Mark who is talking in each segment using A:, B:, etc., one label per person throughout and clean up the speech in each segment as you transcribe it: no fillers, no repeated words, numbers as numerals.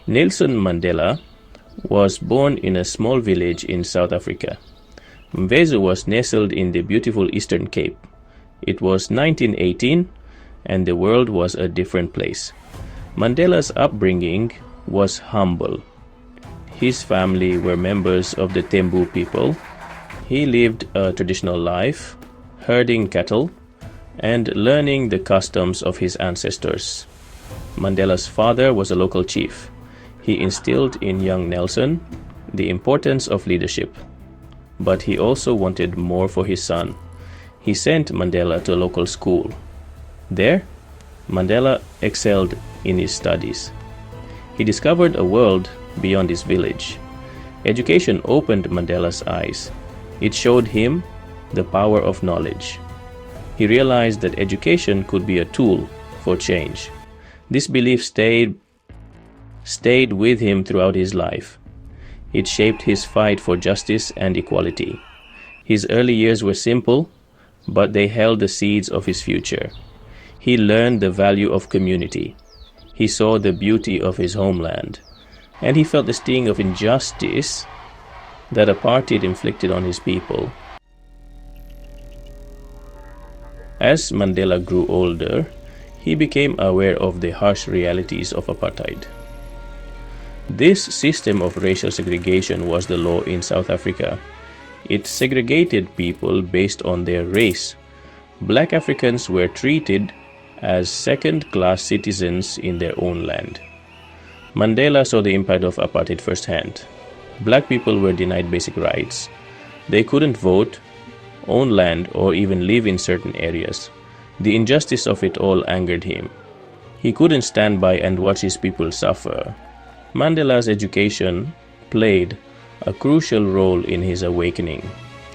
A: Nelson Mandela was born in a small village in South Africa. Mvezo was nestled in the beautiful Eastern Cape. It was 1918 and the world was a different place. Mandela's upbringing was humble. His family were members of the Tembu people. He lived a traditional life, herding cattle and learning the customs of his ancestors. Mandela's father was a local chief. He instilled in young Nelson the importance of leadership. But he also wanted more for his son. He sent Mandela to a local school. There, Mandela excelled in his studies. He discovered a world beyond his village. Education opened Mandela's eyes. It showed him the power of knowledge. He realized that education could be a tool for change. This belief stayed with him throughout his life. It shaped his fight for justice and equality. His early years were simple, but they held the seeds of his future. He learned the value of community. He saw the beauty of his homeland, and he felt the sting of injustice that apartheid inflicted on his people. As Mandela grew older, he became aware of the harsh realities of apartheid. This system of racial segregation was the law in South Africa. It segregated people based on their race. Black Africans were treated as second-class citizens in their own land. Mandela saw the impact of apartheid firsthand. Black people were denied basic rights. They couldn't vote, own land, or even live in certain areas. The injustice of it all angered him. He couldn't stand by and watch his people suffer. Mandela's education played a crucial role in his awakening.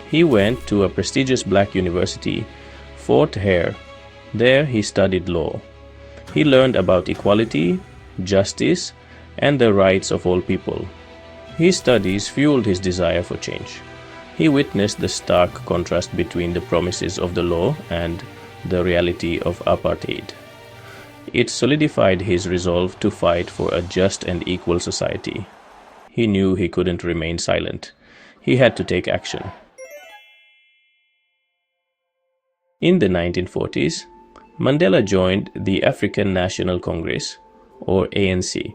A: He went to a prestigious black university, Fort Hare. There he studied law. He learned about equality, justice, and the rights of all people. His studies fueled his desire for change. He witnessed the stark contrast between the promises of the law and the reality of apartheid. It solidified his resolve to fight for a just and equal society. He knew he couldn't remain silent. He had to take action. In the 1940s, Mandela joined the African National Congress, or ANC.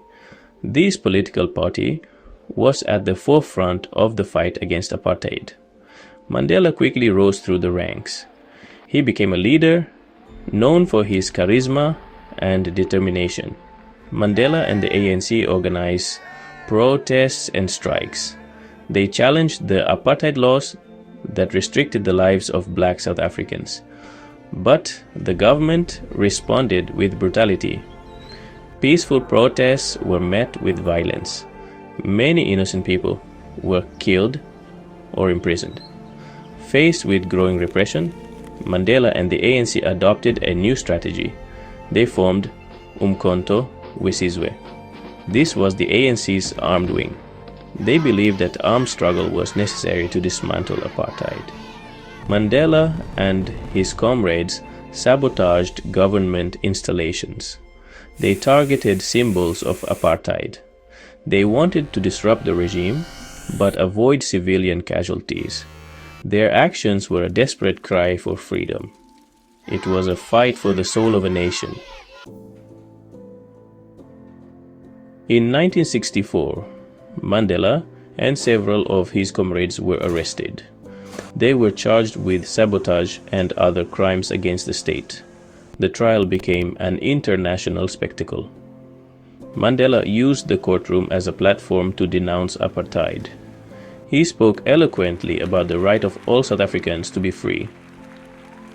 A: This political party was at the forefront of the fight against apartheid. Mandela quickly rose through the ranks. He became a leader, known for his charisma and determination. Mandela and the ANC organized protests and strikes. They challenged the apartheid laws that restricted the lives of black South Africans. But the government responded with brutality. Peaceful protests were met with violence. Many innocent people were killed or imprisoned. Faced with growing repression, Mandela and the ANC adopted a new strategy. They formed Umkhonto weSizwe. This was the ANC's armed wing. They believed that armed struggle was necessary to dismantle apartheid. Mandela and his comrades sabotaged government installations. They targeted symbols of apartheid. They wanted to disrupt the regime, but avoid civilian casualties. Their actions were a desperate cry for freedom. It was a fight for the soul of a nation. In 1964, Mandela and several of his comrades were arrested. They were charged with sabotage and other crimes against the state. The trial became an international spectacle. Mandela used the courtroom as a platform to denounce apartheid. He spoke eloquently about the right of all South Africans to be free.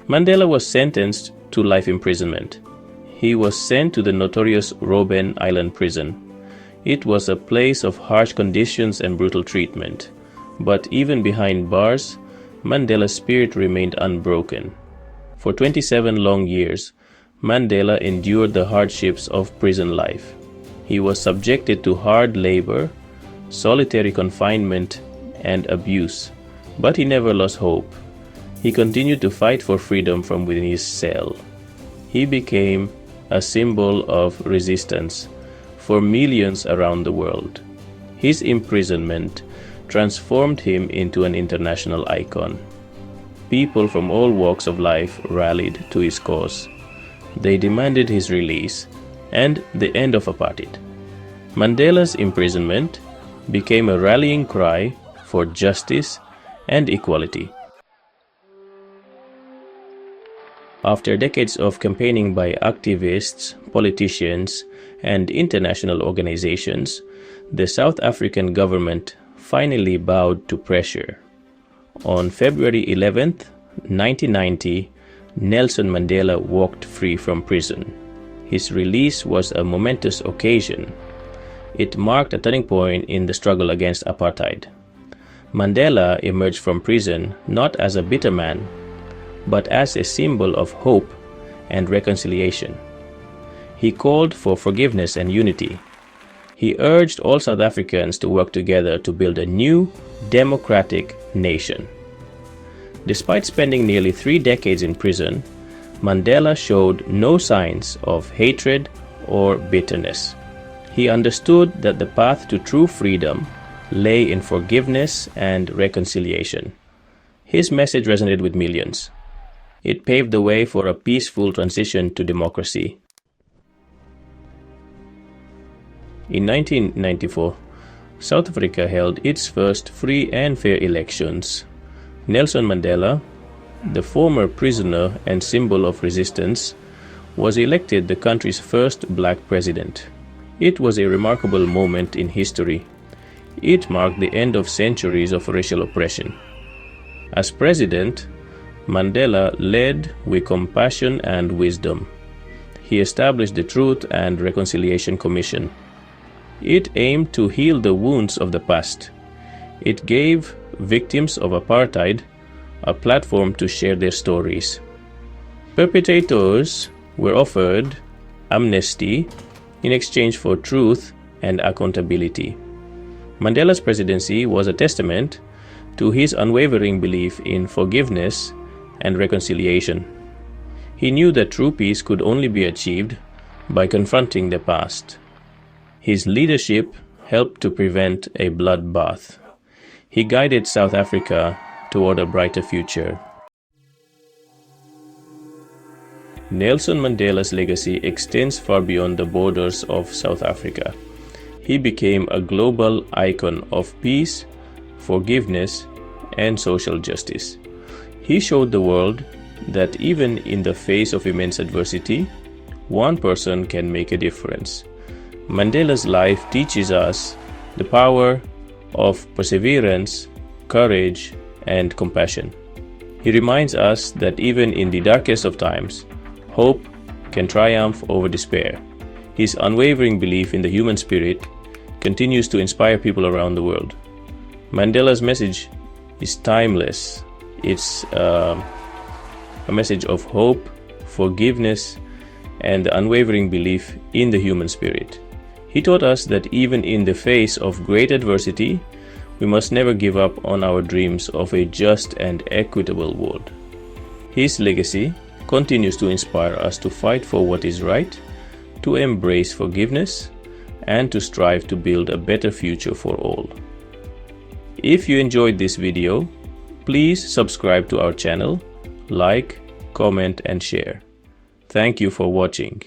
A: Mandela was sentenced to life imprisonment. He was sent to the notorious Robben Island prison. It was a place of harsh conditions and brutal treatment. But even behind bars, Mandela's spirit remained unbroken. For 27 long years, Mandela endured the hardships of prison life. He was subjected to hard labor, solitary confinement, and abuse, but he never lost hope. He continued to fight for freedom from within his cell. He became a symbol of resistance, for millions around the world. His imprisonment transformed him into an international icon. People from all walks of life rallied to his cause. They demanded his release and the end of apartheid. Mandela's imprisonment became a rallying cry for justice and equality. After decades of campaigning by activists, politicians, and international organizations, the South African government finally bowed to pressure. On February 11, 1990, Nelson Mandela walked free from prison. His release was a momentous occasion. It marked a turning point in the struggle against apartheid. Mandela emerged from prison not as a bitter man, but as a symbol of hope and reconciliation. He called for forgiveness and unity. He urged all South Africans to work together to build a new, democratic nation. Despite spending nearly 3 decades in prison, Mandela showed no signs of hatred or bitterness. He understood that the path to true freedom lay in forgiveness and reconciliation. His message resonated with millions. It paved the way for a peaceful transition to democracy. In 1994, South Africa held its first free and fair elections. Nelson Mandela, the former prisoner and symbol of resistance, was elected the country's first black president. It was a remarkable moment in history. It marked the end of centuries of racial oppression. As president, Mandela led with compassion and wisdom. He established the Truth and Reconciliation Commission. It aimed to heal the wounds of the past. It gave victims of apartheid a platform to share their stories. Perpetrators were offered amnesty in exchange for truth and accountability. Mandela's presidency was a testament to his unwavering belief in forgiveness and reconciliation. He knew that true peace could only be achieved by confronting the past. His leadership helped to prevent a bloodbath. He guided South Africa toward a brighter future. Nelson Mandela's legacy extends far beyond the borders of South Africa. He became a global icon of peace, forgiveness, and social justice. He showed the world that even in the face of immense adversity, one person can make a difference. Mandela's life teaches us the power of perseverance, courage, and compassion. He reminds us that even in the darkest of times, hope can triumph over despair. His unwavering belief in the human spirit continues to inspire people around the world. Mandela's message is timeless. It's a message of hope, forgiveness, and the unwavering belief in the human spirit. He taught us that even in the face of great adversity, we must never give up on our dreams of a just and equitable world. His legacy continues to inspire us to fight for what is right, to embrace forgiveness, and to strive to build a better future for all. If you enjoyed this video, please subscribe to our channel, like, comment, and share. Thank you for watching.